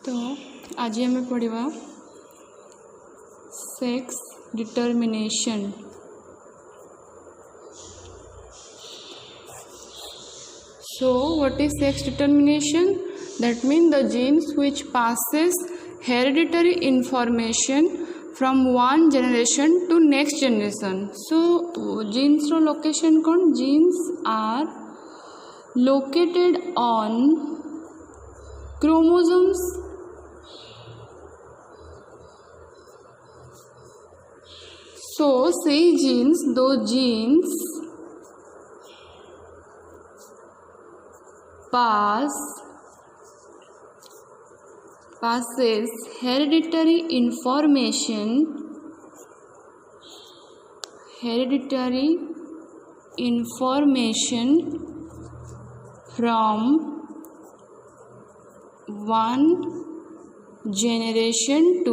तो आज हमें पढ़ा sex determination. So what is sex determination? That means the genes which passes hereditary information from one generation to next generation. So genes ro location kon? Genes are located on chromosomes so say genes, those genes passes hereditary information from one generation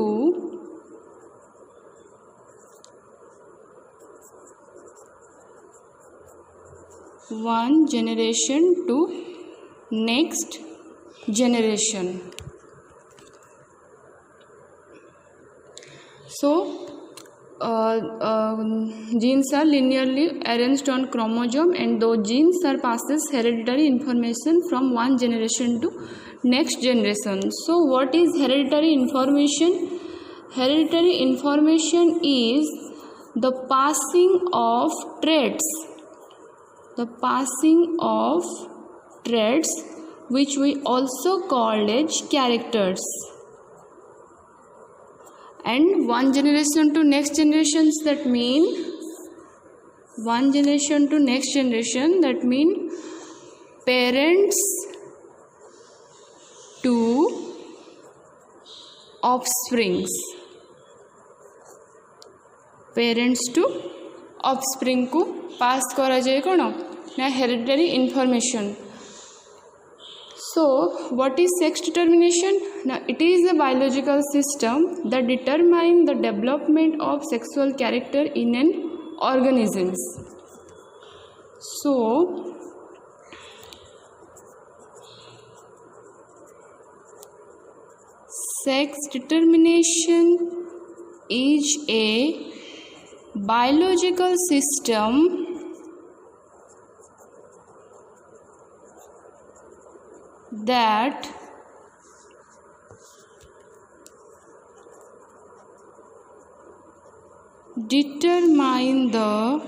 to next generation. So genes are linearly arranged on chromosome and those genes are passes hereditary information from one generation to next generation. So what is hereditary information? Hereditary information is the passing of traits which we also called as characters, and one generation to next generations, that mean one generation to next generation, that mean parents to offsprings, parents to offspring को पास करा जाए कौन ना hereditary information. So what is sex determination? Now it is a biological system that determines the development of sexual character in an organisms. So sex determination is a biological system that determine the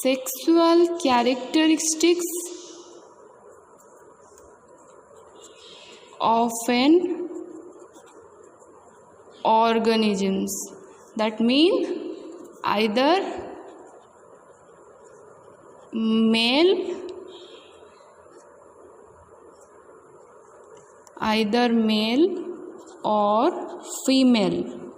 sexual characteristics of an organisms. That mean either male or female.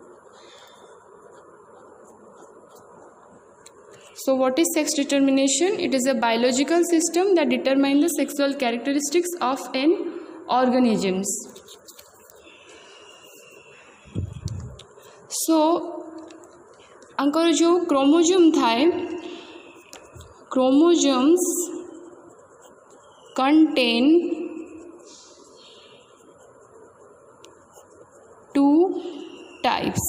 So what is sex determination? It is a biological system that determines the sexual characteristics of an organisms. So अंकर जो chromosome थाए, chromosomes contain two types.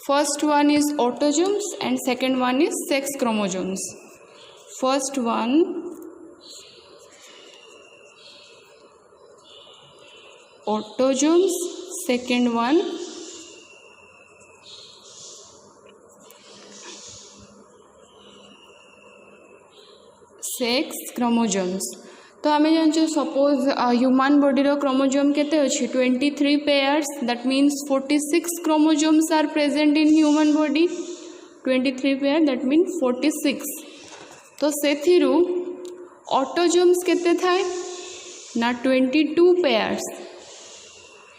First one is autosomes and second one is sex chromosomes. First one autosomes, second one sex chromosomes. तो आम जानते suppose human body रो chromosome केते अछि 23 pairs. That means 46 chromosomes are present in human body. 23 pair that means 46. तो सेथिरु autosomes केते थाए ना 22 pairs.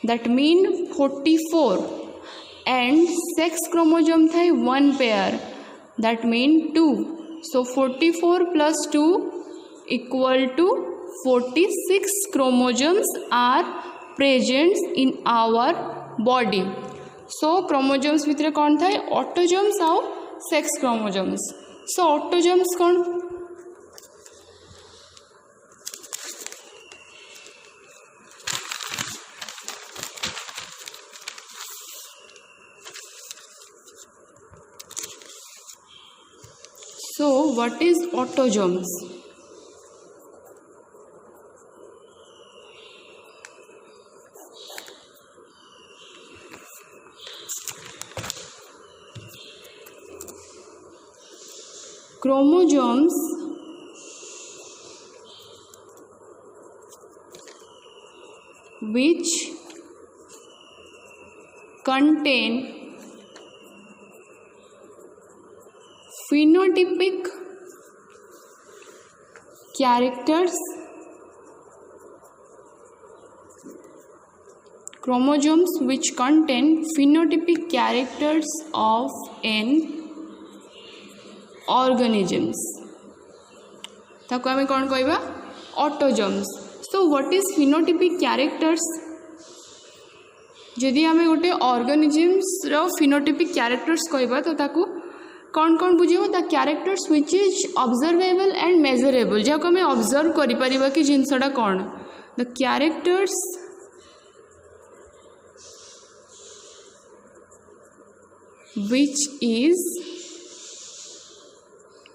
That mean 44 and sex chromosome थाए 1 pair. That mean 2. So 44 plus 2 equal to 46 chromosomes are present in our body. So chromosomes भितर कौन था autosomes और सेक्स क्रोमोसोम्स. सो ऑटोजोम्स कौन So what is autosomes? Chromosomes which contain phenotypic characters, chromosomes which contain phenotypic characters of an organisms ताको आमे कौन कहबा autosomes. So what is phenotypic characters? जदि आमे गोटे ऑर्गेनिजम्स रो फिनोटाइपिक कैरेक्टर्स कहबा तो ताको कौन कौन बुझेबो the characters which is observable and measurable जाको आमे ऑब्जर्व करि परिबा कि जिंसडा कौन the characters which is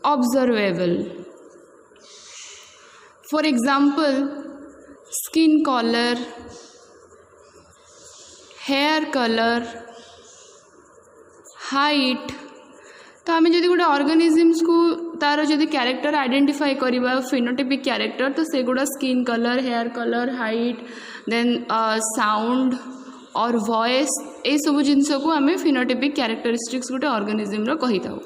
observable. For example, skin color, hair color, height. तो आम जदि गोटे ऑर्गेनिजम्स को तार जदि कैरेक्टर आइडेंटिफाई करवा फिनोटाइपिक कैरेक्टर तो से गुड़ा skin colour, hair colour, height, then sound और वॉइस ये सब जिनस को आम फिनोटाइपिक कैरेक्टरिस्टिक्स गोटे ऑर्गेनिजम रो कही था.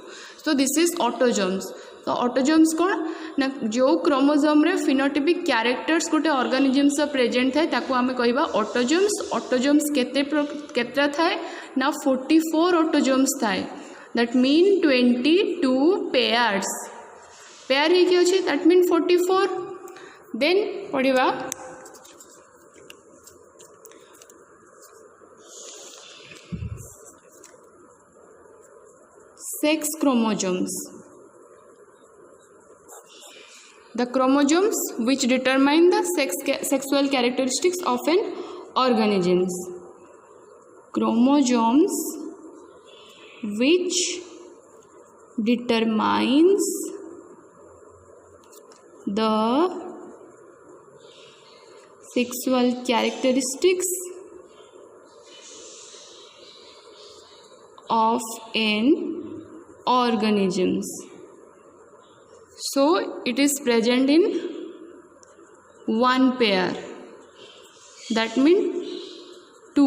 So this is autosomes. तो ऑटोजोम्स कौन ना जो क्रोमोजोम रे फिनोटाइपिक कैरेक्टर्स गोटे ऑर्गेनिजम्स प्रेजेंट थाए ताको आमे कहबा ऑटोजोम्स. ऑटोजोम्स केते थाए ना 44 ऑटोजोम्स थाए. दैट मीन 22 पेयर्स पेयर ही अछि दैट मीन 44. देन पढ़िबा sex chromosomes. The chromosomes which determine the sexual characteristics of an organism. Chromosomes which determines the sexual characteristics of an organisms. So it is present in one pair, that means 2.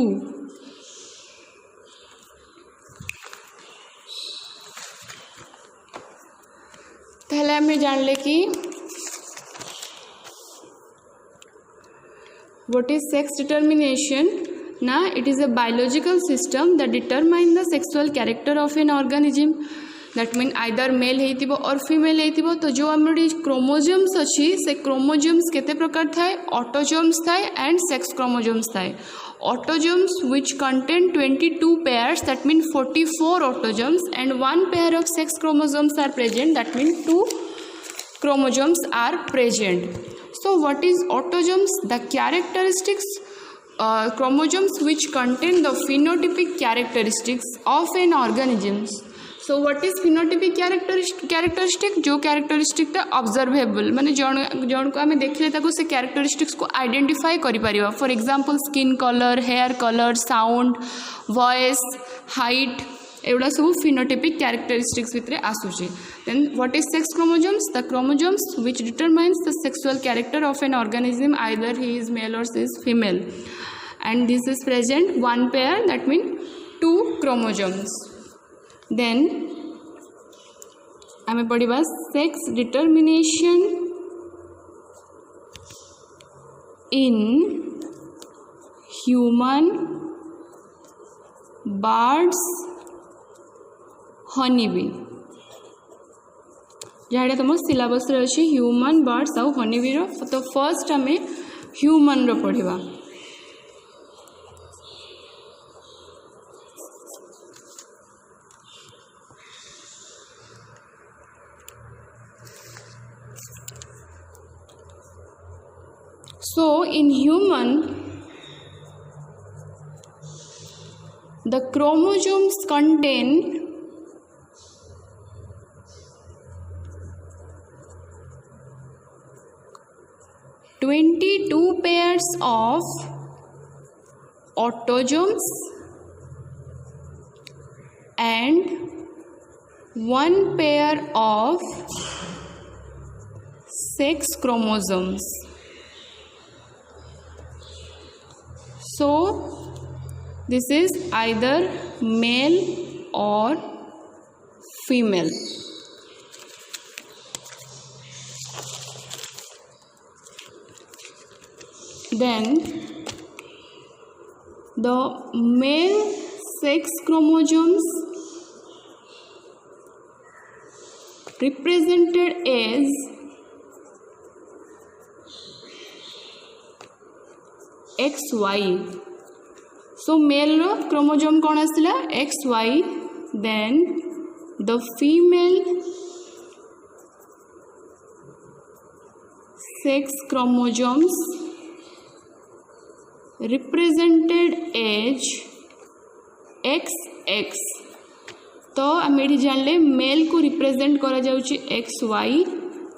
पहले हमें जान ले कि what is sex determination. ना it is a biological system that determine the sexual character of an organism. That mean either male हेतिबो और female हेतिबो. तो जो हमरे क्रोमोजोम्स अच्छी से क्रोमोजोम्स केते प्रकार थाए ऑटोजोम्स थाए एंड सेक्स क्रोमोजोम्स थाए. Autosomes which contain 22 pairs, that mean 44 autosomes, and one pair of sex chromosomes are present, that mean 2 chromosomes are present. So what is autosomes? The characteristics chromosomes which contain the phenotypic characteristics of an organism. So what is phenotypic characteristic? जो characteristic observable माने जौन को आमे देखले ताको से characteristics को identify करि परिबा. For example, skin color, hair color, sound, voice, height एवडा सब phenotypic characteristics भितरे आसुची. Then what is sex chromosomes? The chromosomes which determines the sexual character of an organism, either he is male or she is female, and this is present one pair, that means 2 chromosomes. Then आमे पढ़िबा sex determination in human, birds, honeybee. जहाँ तुम syllabus रे अछि human, birds आउ honeybee रो. तो first आमे human रो पढ़िबा. So in human, the chromosomes contain 22 pairs of autosomes and 1 pair of sex chromosomes. So this is either male or female. Then the male sex chromosomes represented as XY. So male ro chromosome कौन आसला XY. Then the female sex chromosomes represented as XX. तो आम ये जानले mail को represent करा जाउची XY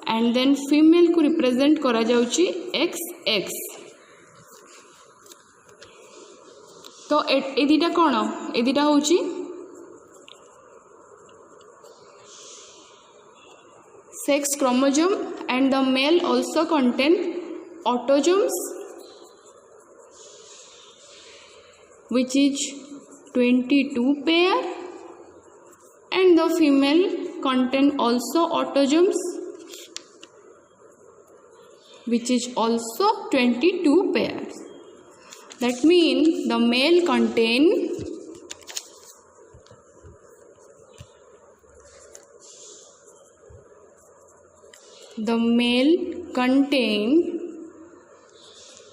and then female को रिप्रेजेंट करा जाउची XX. तो ए दीटा कौन ए दीटा होची sex chromosome and the male also contain autosomes which is 22 pair and the female contain also autosomes which is also 22 pairs. That means the male contain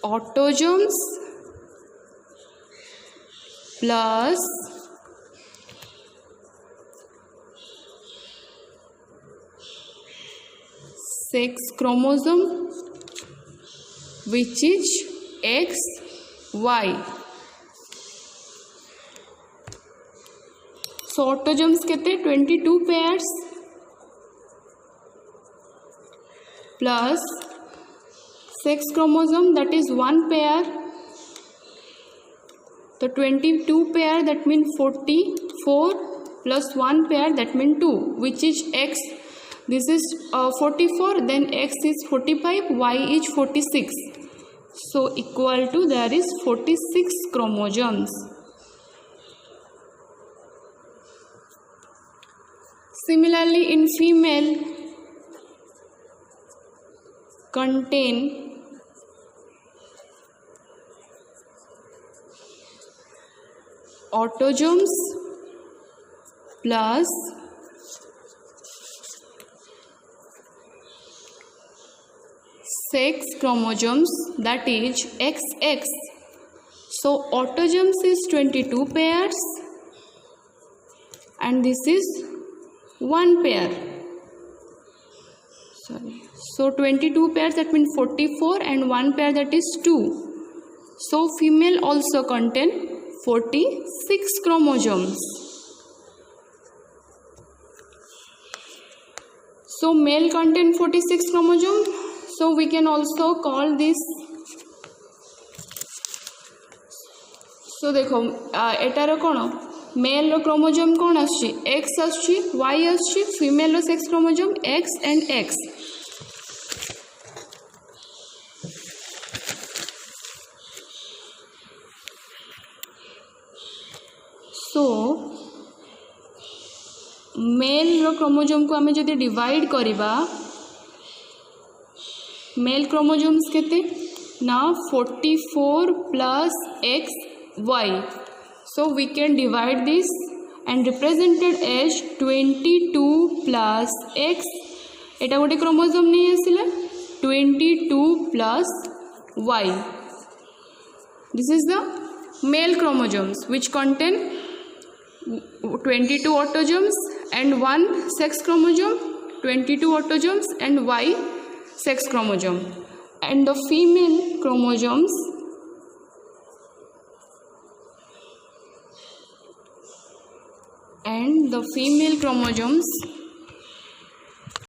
autosomes plus sex chromosome which is XY. So autosomes केते 22 pairs plus sex chromosome that is 1 pair. So 22 pair that means 44 plus 1 pair that means 2 which is X. This is 44, then X is 45, Y is 46. So equal to there is 46 chromosomes. Similarly in female contain autosomes plus sex chromosomes that is XX. So autosomes is 22 pairs and this is 1 pair. So 22 pairs that means 44 and 1 pair that is 2. So female also contain 46 chromosomes. So male contain 46 chromosomes. So we can also call this. So देखो एटार कौन mail रो chromosome कौन आछी X आछी Y आछी female रो sex chromosome X and X. So male रो क्रोमोजोम को आमे जदि डिवाइड करिबा मेल क्रोमोजोम्स केते ना 44 plus XY. So we can divide this and represented as 22 plus X. एटा गोटे क्रोमोजोम नहीं आसिला 22 plus Y. This is the male chromosomes which contain 22 autosomes and 1 sex chromosome, 22 autosomes and Y sex chromosome, and the female chromosomes